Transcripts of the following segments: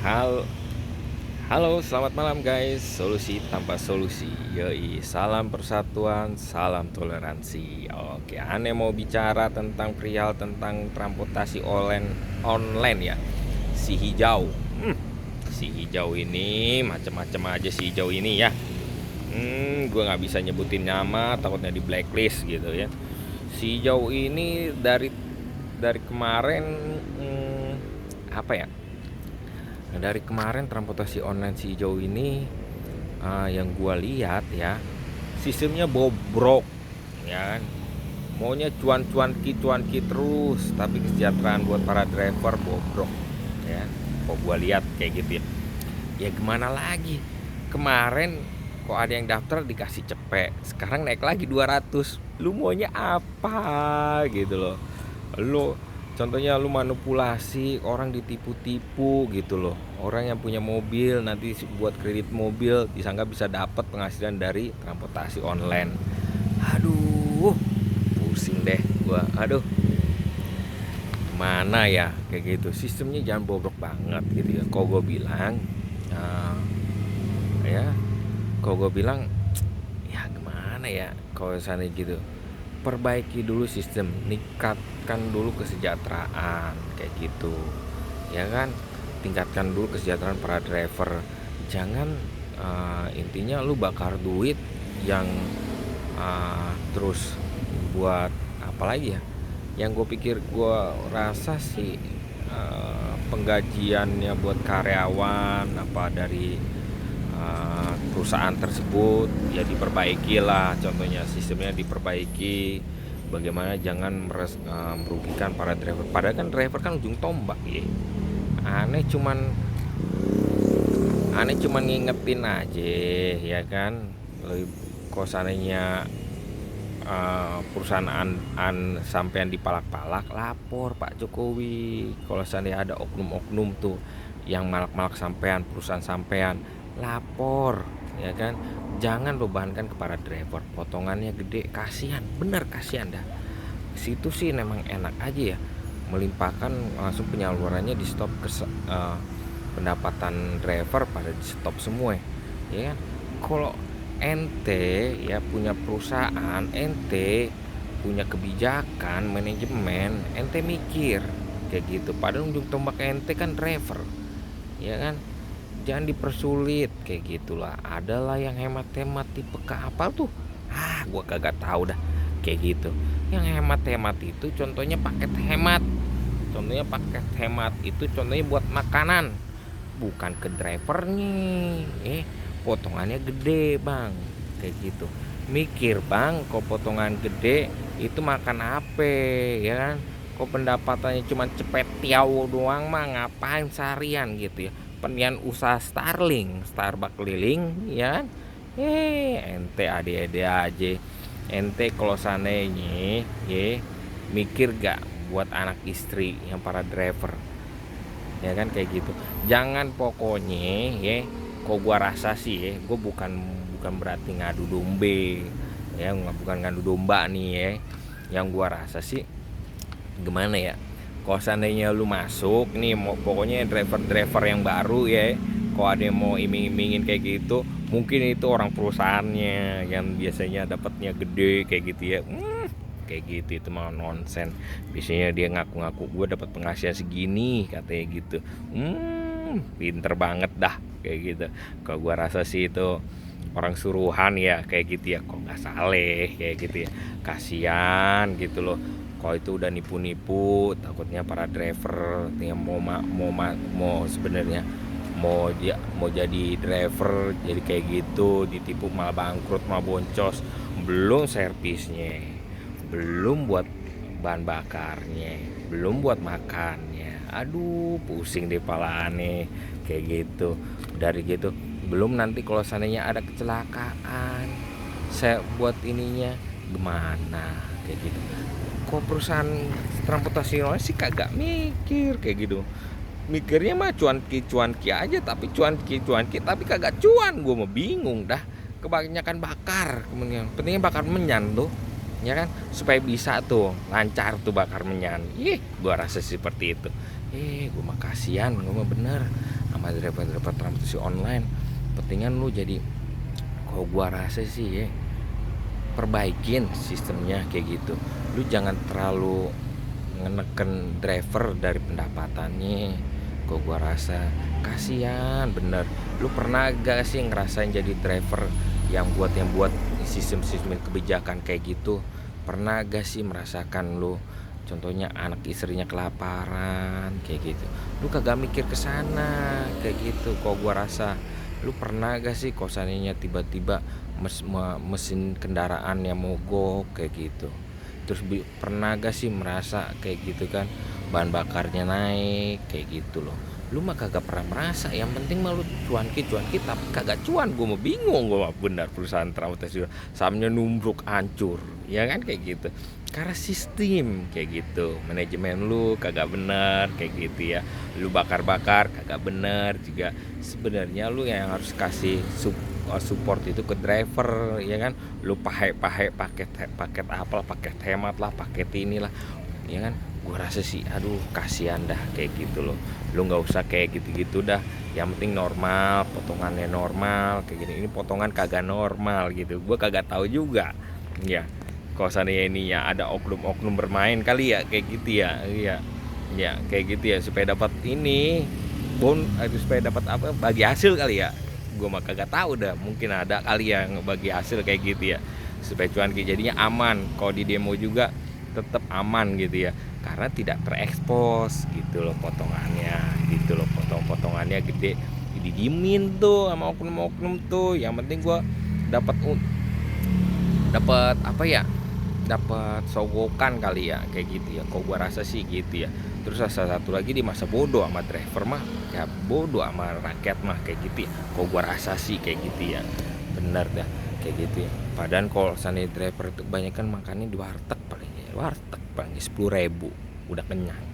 Halo, halo, selamat malam guys. Solusi tanpa solusi. Yoi, salam persatuan, salam toleransi. Oke, aneh mau bicara tentang perihal tentang transportasi online ya. Si hijau. Si hijau ini macam-macam aja si hijau ini ya. Gue nggak bisa nyebutin nama, takutnya di blacklist gitu ya. Si hijau ini dari kemarin, apa ya? Nah, dari kemarin transportasi online si hijau ini, yang gua lihat ya, sistemnya bobrok, ya kan. Maunya cuan-cuan ki terus, tapi kesejahteraan buat para driver bobrok, ya. Kok gua lihat kayak gitu ya. Ya gimana lagi? Kemarin kok ada yang daftar dikasih cepet, sekarang naik lagi 200. Lu maunya apa gitu loh. Lu contohnya lu manipulasi orang, ditipu-tipu gitu loh. Orang yang punya mobil nanti buat kredit mobil disangka bisa dapat penghasilan dari transportasi online. Aduh, pusing deh gua. Aduh, mana ya kayak gitu. Sistemnya jangan bobrok banget gitu ya. Kok gue bilang, uh, ya, kok gue bilang ya gimana ya kalau sana gitu. Perbaiki dulu sistem, ningkatkan dulu kesejahteraan kayak gitu, ya kan. Tingkatkan dulu kesejahteraan para driver. Jangan, intinya lu bakar duit yang, terus buat apa lagi ya. Yang gue rasa sih, penggajiannya buat karyawan apa dari perusahaan tersebut ya diperbaiki lah, contohnya sistemnya diperbaiki. Bagaimana jangan merugikan para driver, padahal kan driver kan ujung tombak ya. aneh cuman Aneh cuman ngingetin aja, ya kan. Lebih kok seandainya, perusahaan sampean dipalak-palak, lapor Pak Jokowi. Kalau seandainya ada oknum-oknum tuh yang malak-malak sampean, perusahaan sampean, lapor, ya kan. Jangan bebankan kepada driver, potongannya gede, kasihan, bener kasihan dah. Situ sih memang enak aja ya, melimpahkan langsung penyalurannya di stop pendapatan driver pada di stop semua, ya kan. Kalau ente ya punya perusahaan, ente punya kebijakan manajemen, ente mikir kayak gitu. Padahal ujung tombak ente kan driver, ya kan. Jangan dipersulit kayak gitulah. Adalah yang hemat-hemat tipe ke apa tuh, gua kagak tahu dah kayak gitu. Yang hemat-hemat itu contohnya paket hemat itu contohnya buat makanan, bukan ke drivernya. Potongannya gede bang, kayak gitu. Mikir bang, kok potongan gede itu makan apa, ya kan. Kok pendapatannya cuma cepet tiaw doang mah ngapain seharian gitu ya. Penian usaha Starbucks keliling, ya kan. Ente ade-ade aja. Ente kalau sananya ya, mikir gak buat anak istri yang para driver, ya kan, kayak gitu. Jangan pokoknya ya, kok gua rasa sih ya, gua bukan bukan berarti ngadu dombe ya, bukan ngadu domba nih ya. Yang gua rasa sih gimana ya, kalau seandainya lu masuk nih, mau pokoknya driver-driver yang baru ya, kalau ada yang mau iming-imingin kayak gitu, mungkin itu orang perusahaannya yang biasanya dapatnya gede kayak gitu ya. Kayak gitu itu mah nonsen. Biasanya dia ngaku-ngaku gue dapat penghasilan segini katanya gitu. Pinter banget dah kayak gitu. Kalau gue rasa sih itu orang suruhan ya kayak gitu ya, kok nggak salah kayak gitu ya. Kasian gitu loh. Kalau itu udah nipu-nipu, takutnya para driver yang mau sebenarnya mau jadi driver jadi kayak gitu, ditipu malah bangkrut, malah boncos. Belum servisnya, belum buat bahan bakarnya, belum buat makannya. Aduh, pusing deh pala aneh kayak gitu. Dari gitu belum nanti kalau seandainya ada kecelakaan, saya buat ininya gimana kayak gitu. Kok perusahaan transportasi online sih kagak mikir kayak gitu. Mikirnya mah cuan ki aja, tapi cuan ki tapi kagak cuan. Gue mau bingung dah. Kebanyakan bakar, kemudian pentingnya bakar menyan tuh, ya kan, supaya bisa tuh lancar tuh bakar menyan. Gua rasa seperti itu. Gue mah kasihan, gue mah bener sama driver-driver transportasi online. Pentingan lu jadi, kalau gua rasa sih ya, perbaikin sistemnya kayak gitu. Lu jangan terlalu ngeneken driver dari pendapatannya. Kok gua rasa kasihan bener. Lu pernah gak sih ngerasain jadi driver yang buat sistem-sistem kebijakan kayak gitu? Pernah gak sih merasakan lu contohnya anak istrinya kelaparan kayak gitu, lu kagak mikir ke sana kayak gitu? Kok gua rasa lu pernah gak sih kok seandainya tiba-tiba mesin kendaraan yang mogok kayak gitu, terus pernah gak sih merasa kayak gitu kan, bahan bakarnya naik kayak gitu loh. Lu mah kagak pernah merasa, yang penting mah lu cuan kita kagak cuan. Gue mah bingung, gue mah benar perusahaan transportasi sahamnya numbruk hancur ya kan kayak gitu, karena sistem kayak gitu, manajemen lu kagak bener kayak gitu ya. Lu bakar-bakar kagak bener juga. Sebenarnya lu yang harus kasih support itu ke driver ya kan. Lu pakai paket apa, paket hemat lah, paket inilah ya kan. Gue rasa sih aduh kasihan dah kayak gitu loh. Lu nggak usah kayak gitu-gitu dah, yang penting normal, potongannya normal kayak gini. Ini potongan kagak normal gitu, gue kagak tahu juga ya. Kalau seandainya ini ya ada oknum-oknum bermain kali ya kayak gitu ya. Iya ya kayak gitu ya, supaya dapat ini supaya dapat apa, bagi hasil kali ya. Gue mah kagak tahu dah, mungkin ada kali yang bagi hasil kayak gitu ya, supaya cuan jadinya aman. Kalau di demo juga tetap aman gitu ya, karena tidak terekspos gitu loh potongannya, gitu loh, potongannya gede didiemin tuh sama oknum-oknum tuh. Yang penting gue dapat apa ya, dapat sogokan kali ya kayak gitu ya. Kok gua rasa sih gitu ya. Terus salah satu lagi, di masa bodoh sama driver mah ya, bodoh sama rakyat mah kayak gitu ya. Kok gua rasa sih kayak gitu ya, bener dah kayak gitu ya. Padahal kalau sana driver itu kebanyakan makannya di warteg, paling 10.000 udah kenyang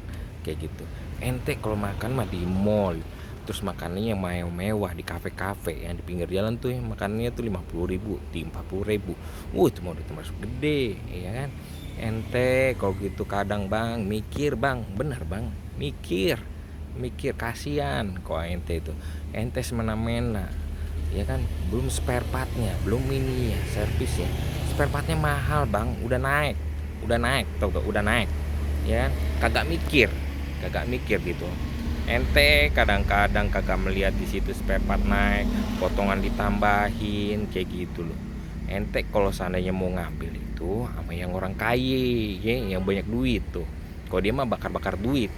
kayak gitu. Ente kalau makan mah di mall, terus makanannya yang mewah di kafe-kafe yang di pinggir jalan tuh, yang makanannya tuh 50.000, di 40.000. Itu mau udah termasuk gede ya kan. Ente kalau gitu kadang bang mikir bang, bener bang, mikir kasihan kok ente itu. Ente semena-mena ya kan, belum spare partnya, belum ini ya servisnya. Spare partnya mahal bang, udah naik tau gak, udah naik ya kan. Kagak mikir gitu. Ente kadang-kadang kagak melihat di situ spare part naik, potongan ditambahin kayak gitu loh. Ente kalau seandainya mau ngambil itu sama yang orang kaya ya, yang banyak duit tuh. Kalau dia mah bakar-bakar duit.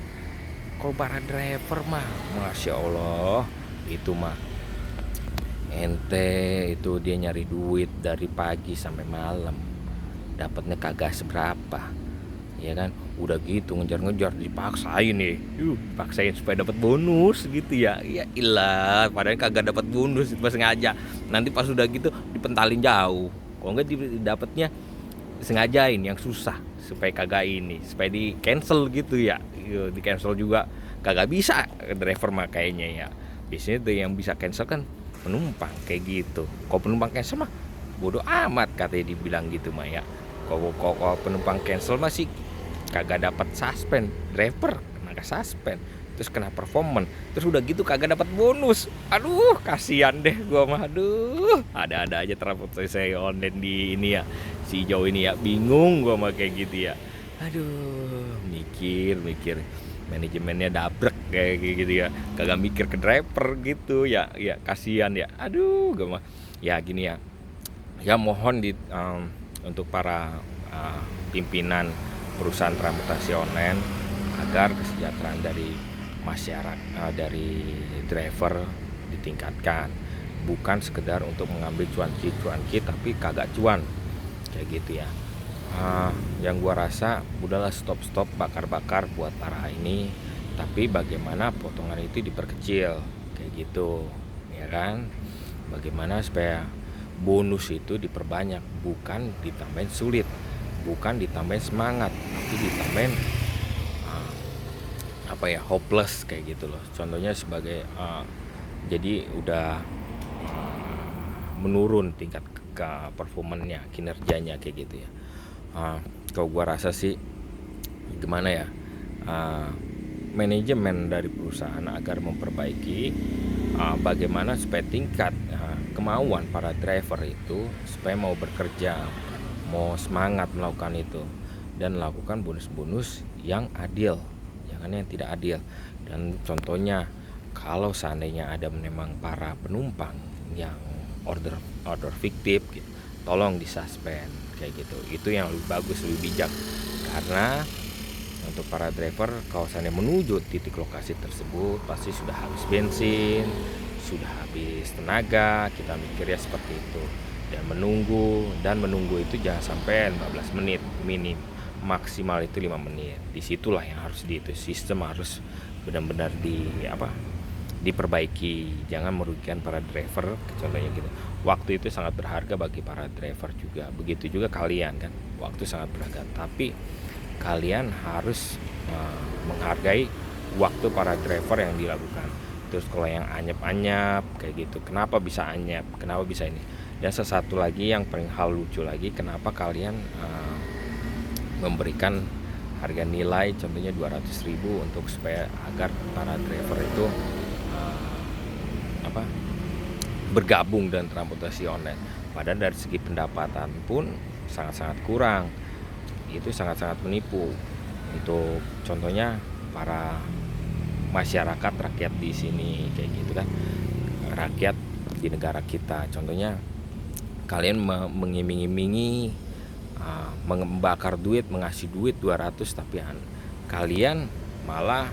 Kalau para driver mah masya Allah, itu mah ente itu dia nyari duit dari pagi sampai malam, dapatnya kagak seberapa ya kan. Udah gitu ngejar-ngejar, dipaksain nih, dipaksain supaya dapat bonus gitu ya. Ya ilah, padahal kagak dapat bonus, pas sengaja. Nanti pas udah gitu dipentalin jauh. Kalau enggak dapatnya sengajain yang susah supaya kagak ini, supaya di cancel gitu ya. Di cancel juga kagak bisa driver mah kayaknya ya. Biasanya tuh yang bisa cancel kan penumpang kayak gitu. Kalau penumpang cancel mah bodoh amat katanya dibilang gitu mah ya. Kalau penumpang cancel masih kagak dapat suspend, driver kena suspend, terus kena performance, terus udah gitu kagak dapat bonus. Aduh kasihan deh gua mah. Aduh, ada aja transportasi online di ini ya, si jauh ini ya, bingung gua mah kayak gitu ya. Aduh, mikir manajemennya dabrek kayak gitu ya, kagak mikir ke driver gitu ya. Ya kasihan ya. Aduh gua mah ya gini ya. Ya mohon untuk para pimpinan perusahaan transportasi online agar kesejahteraan dari masyarakat, dari driver ditingkatkan, bukan sekedar untuk mengambil cuan-cuan tapi kagak cuan kayak gitu ya. Yang gua rasa udahlah, stop bakar-bakar buat para ini, tapi bagaimana potongan itu diperkecil kayak gitu ya kan. Bagaimana supaya bonus itu diperbanyak, bukan ditambahin sulit, bukan ditambahin semangat, tapi ditambahin hopeless kayak gitu loh. Contohnya sebagai jadi udah menurun tingkat ke performanya, kinerjanya kayak gitu ya. Kalau gua rasa sih gimana ya, manajemen dari perusahaan agar memperbaiki bagaimana supaya tingkat kemauan para driver itu supaya mau bekerja, mau semangat melakukan itu, dan lakukan bonus-bonus yang adil, jangan yang tidak adil. Dan contohnya kalau seandainya ada memang para penumpang yang order fiktif gitu, tolong disuspend kayak gitu. Itu yang lebih bagus, lebih bijak, karena untuk para driver kalau seandainya menuju titik lokasi tersebut pasti sudah habis bensin, sudah habis tenaga, kita mikirnya seperti itu. Dan menunggu itu jangan sampai 15 menit minim, maksimal itu 5 menit. Disitulah yang harus itu sistem harus benar-benar diperbaiki, jangan merugikan para driver. Contohnya gitu, waktu itu sangat berharga bagi para driver juga, begitu juga kalian kan, waktu sangat berharga, tapi kalian harus menghargai waktu para driver yang dilakukan. Terus kalau yang anyep-anyep kayak gitu, kenapa bisa anyep, kenapa bisa ini. Dan sesuatu lagi yang paling hal lucu lagi, kenapa kalian memberikan harga nilai contohnya 200.000 untuk supaya agar para driver itu bergabung dengan transportasi online, padahal dari segi pendapatan pun sangat-sangat kurang. Itu sangat-sangat menipu. Itu contohnya para masyarakat rakyat di sini kayak gitu kan, rakyat di negara kita. Contohnya kalian mengiming-imingi membakar duit, mengasih duit 200, tapi kalian malah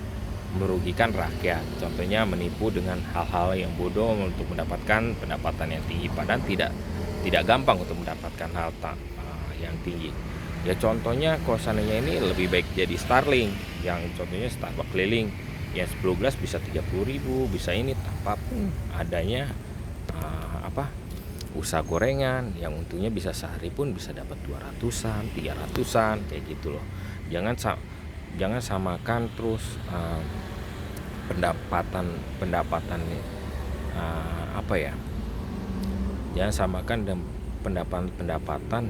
merugikan rakyat. Contohnya menipu dengan hal-hal yang bodoh untuk mendapatkan pendapatan yang tinggi, padahal tidak gampang untuk mendapatkan hal yang tinggi. Ya contohnya kalau seandainya ini lebih baik jadi Starlink, yang contohnya Starbucks keliling, yang 10 gelas bisa 30.000, bisa ini tanpa pun adanya usaha gorengan, yang untungnya bisa sehari pun bisa dapat 200-an, 300-an kayak gitu loh. Jangan samakan terus pendapatan jangan samakan dengan pendapatan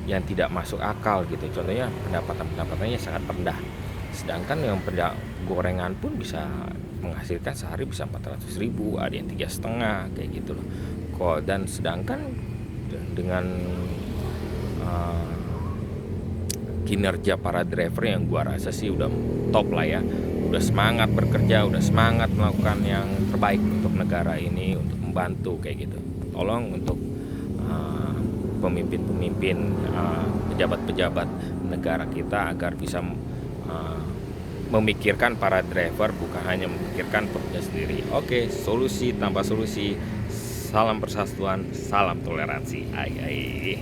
yang tidak masuk akal gitu. Contohnya pendapatannya sangat rendah, sedangkan yang gorengan pun bisa menghasilkan sehari bisa 400.000, ada yang 3,5 kayak gitu loh. Dan sedangkan dengan kinerja para driver yang gua rasa sih udah top lah ya, udah semangat bekerja, udah semangat melakukan yang terbaik untuk negara ini, untuk membantu kayak gitu. Tolong untuk pemimpin-pemimpin, pejabat-pejabat negara kita agar bisa memikirkan para driver, bukan hanya memikirkan pekerja sendiri. Oke, solusi tanpa solusi. Salam persatuan, salam toleransi. Ai.